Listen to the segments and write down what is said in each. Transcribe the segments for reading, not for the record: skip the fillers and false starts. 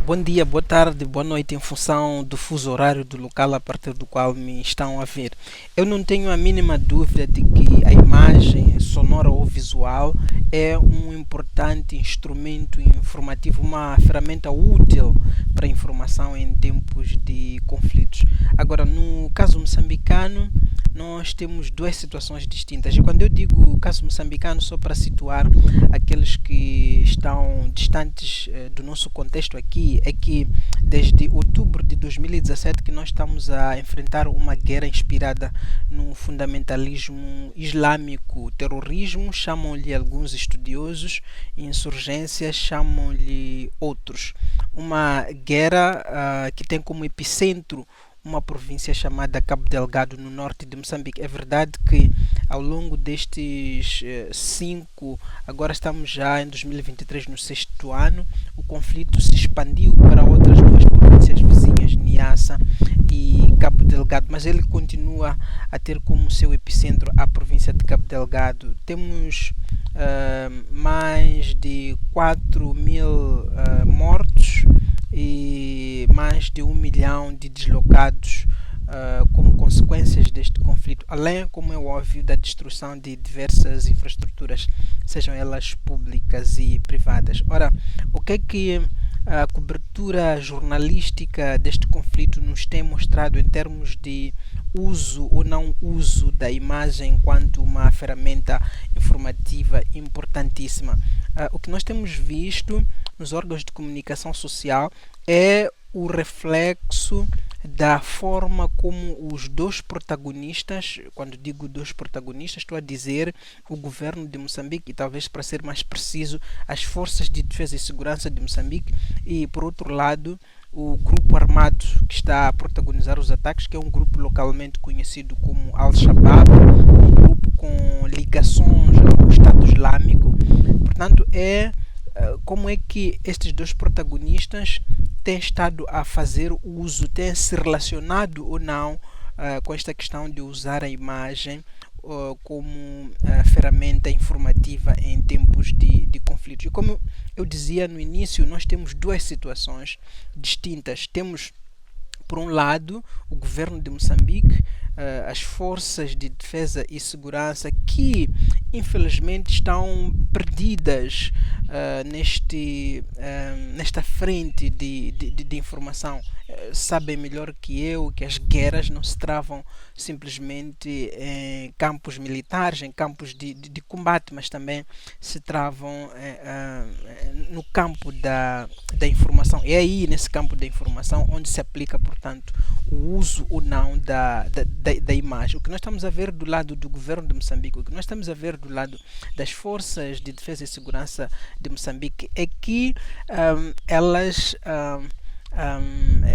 Bom dia, boa tarde, boa noite, em função do fuso horário do local a partir do qual me estão a ver. Eu não tenho a mínima dúvida de que a imagem sonora ou visual é um importante instrumento informativo, uma ferramenta útil para a informação em tempos de conflitos. Agora, no caso moçambicano, nós temos duas situações distintas. E quando eu digo caso moçambicano, só para situar aqueles que estão distantes do nosso contexto aqui, é que desde outubro de 2017 que nós estamos a enfrentar uma guerra inspirada no fundamentalismo islâmico, terrorismo, chamam-lhe alguns estudiosos, insurgência, chamam-lhe outros. Uma guerra que tem como epicentro uma província chamada Cabo Delgado, no norte de Moçambique. É verdade que ao longo destes cinco, agora estamos já em 2023, no sexto ano, o conflito se expandiu para outras duas províncias vizinhas, Niassa e Cabo Delgado, mas ele continua a ter como seu epicentro a província de Cabo Delgado. Temos mais de 4.000 mortos e mais de 1 milhão de deslocados como consequências deste conflito, além, como é óbvio, da destruição de diversas infraestruturas, sejam elas públicas e privadas. Ora, o que é que a cobertura jornalística deste conflito nos tem mostrado em termos de uso ou não uso da imagem enquanto uma ferramenta informativa importantíssima? O que nós temos visto nos órgãos de comunicação social é o reflexo da forma como os dois protagonistas, quando digo dois protagonistas, estou a dizer o governo de Moçambique e, talvez para ser mais preciso, as forças de defesa e segurança de Moçambique, e por outro lado o grupo armado que está a protagonizar os ataques, que é um grupo localmente conhecido como Al-Shabaab, um grupo com ligações ao Estado Islâmico. Portanto, como é que estes dois protagonistas têm estado a fazer uso, têm se relacionado ou não com esta questão de usar a imagem como ferramenta informativa em tempos de conflitos. E como eu dizia no início, nós temos duas situações distintas. Temos, por um lado, o governo de Moçambique, as forças de defesa e segurança que infelizmente estão perdidas nesta frente de informação. Sabem melhor que eu que as guerras não se travam simplesmente em campos militares, em campos de combate, mas também se travam no campo da informação. É aí, nesse campo da informação, onde se aplica, portanto, o uso ou não da imagem. O que nós estamos a ver do lado do governo de Moçambique, o que nós estamos a ver do lado das forças de defesa e segurança de Moçambique é que elas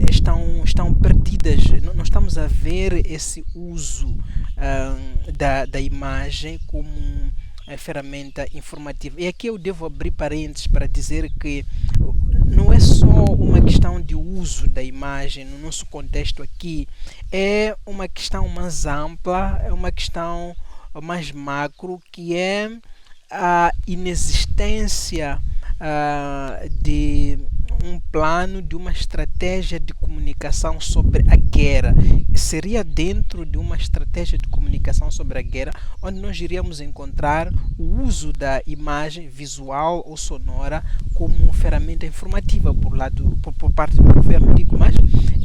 estão perdidas. Não estamos a ver esse uso da imagem como ferramenta informativa. E aqui eu devo abrir parênteses para dizer que não é só uma questão de uso da imagem no nosso contexto aqui, é uma questão mais ampla, é uma questão mais macro, que é a inexistência de um plano, de uma estratégia de comunicação sobre a guerra. Seria dentro de uma estratégia de comunicação sobre a guerra onde nós iríamos encontrar o uso da imagem visual ou sonora como ferramenta informativa por parte do governo. Digo, mas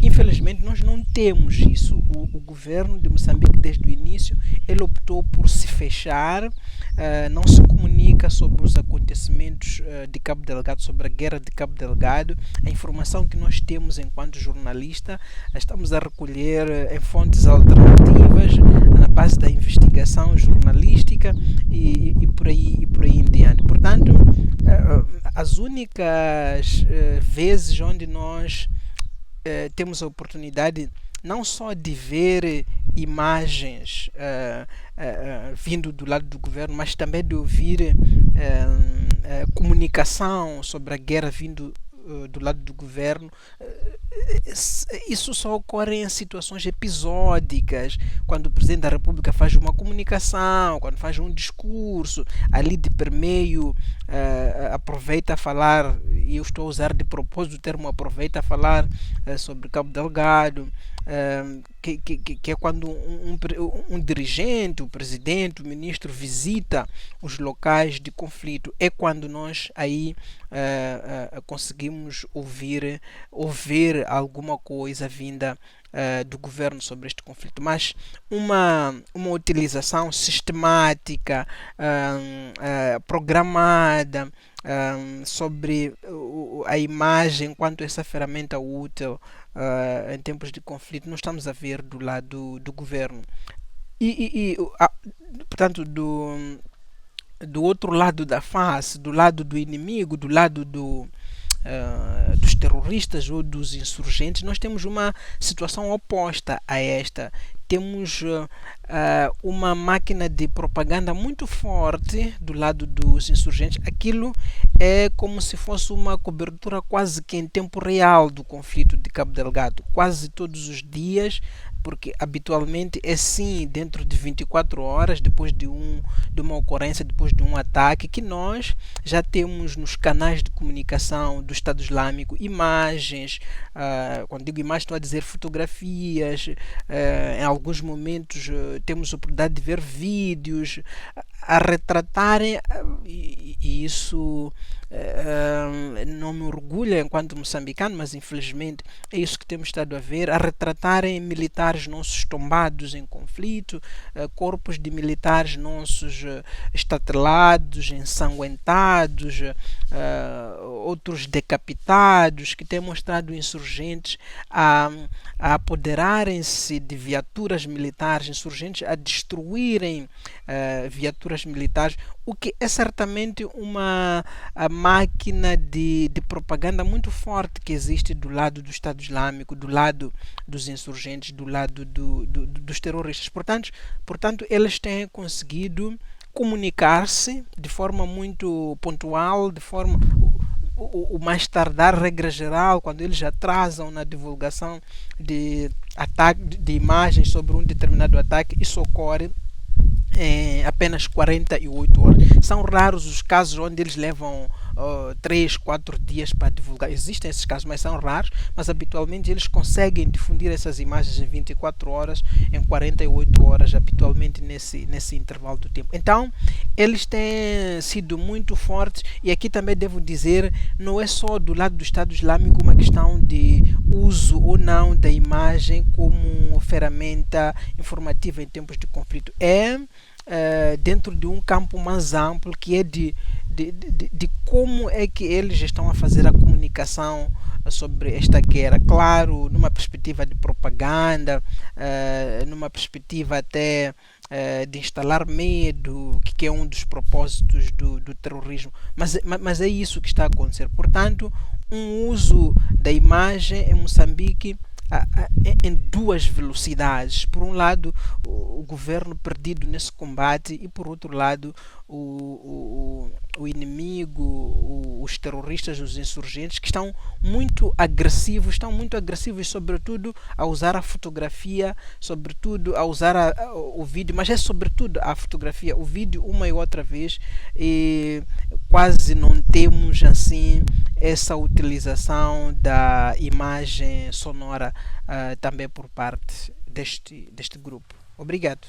infelizmente nós não temos isso. O governo de Moçambique, desde o início, ele optou por se fechar, não se comunica sobre os acontecimentos de Cabo Delgado, sobre a guerra de Cabo Delgado. A informação que nós temos enquanto jornalista estamos a recolher em fontes alternativas, na base da investigação jornalística e por aí em diante. Portanto, as únicas vezes onde nós temos a oportunidade não só de ver imagens vindo do lado do governo, mas também de ouvir comunicação sobre a guerra vindo do lado do governo, Isso só ocorre em situações episódicas, quando o Presidente da República faz uma comunicação, quando faz um discurso, ali de permeio, aproveita a falar, e eu estou a usar de propósito o termo aproveita a falar sobre Cabo Delgado, que é quando um dirigente, o presidente, o ministro visita os locais de conflito, é quando nós aí conseguimos ouvir alguma coisa vinda do governo sobre este conflito, mas uma utilização sistemática, programada, sobre a imagem enquanto essa ferramenta útil em tempos de conflito, não estamos a ver do lado do governo. Portanto, do outro lado da face, do lado do inimigo, do lado dos terroristas ou dos insurgentes, nós temos uma situação oposta a esta. Temos uma máquina de propaganda muito forte do lado dos insurgentes. Aquilo é como se fosse uma cobertura quase que em tempo real do conflito de Cabo Delgado, quase todos os dias, porque habitualmente é sim dentro de 24 horas depois de uma ocorrência, depois de um ataque, que nós já temos nos canais de comunicação do Estado Islâmico imagens, quando digo imagens estou a dizer fotografias, em alguns momentos temos a oportunidade de ver vídeos a retratarem, e isso não me orgulha enquanto moçambicano, mas infelizmente é isso que temos estado a ver, a retratarem militares nossos tombados em conflito, corpos de militares nossos estatelados, ensanguentados, outros decapitados, que têm mostrado insurgentes a apoderarem-se de viaturas militares, insurgentes a destruírem viaturas militares, o que é certamente uma máquina de propaganda muito forte que existe do lado do Estado Islâmico, do lado dos insurgentes, do lado dos terroristas. Portanto, eles têm conseguido comunicar-se de forma muito pontual, de forma o mais tardar, regra geral, quando eles atrasam na divulgação de ataque, de imagens sobre um determinado ataque, isso ocorre em apenas 48 horas. São raros os casos onde eles levam 3, 4 dias para divulgar. Existem esses casos, mas são raros, mas habitualmente eles conseguem difundir essas imagens em 24 horas, em 48 horas, habitualmente nesse intervalo do tempo. Então, eles têm sido muito fortes, e aqui também devo dizer, não é só do lado do Estado Islâmico uma questão de uso ou não da imagem como ferramenta informativa em tempos de conflito. É dentro de um campo mais amplo, que é de como é que eles estão a fazer a comunicação sobre esta guerra. Claro, numa perspectiva de propaganda, numa perspectiva até de instalar medo, que é um dos propósitos do terrorismo. Mas é isso que está a acontecer. Portanto, um uso da imagem em Moçambique em duas velocidades. Por um lado, o governo perdido nesse combate, e por outro lado, o inimigo, os terroristas, os insurgentes, que estão muito agressivos, sobretudo a usar a fotografia, sobretudo a usar o vídeo, mas é sobretudo a fotografia, o vídeo uma e outra vez, e quase não temos assim essa utilização da imagem sonora também por parte deste grupo. Obrigado.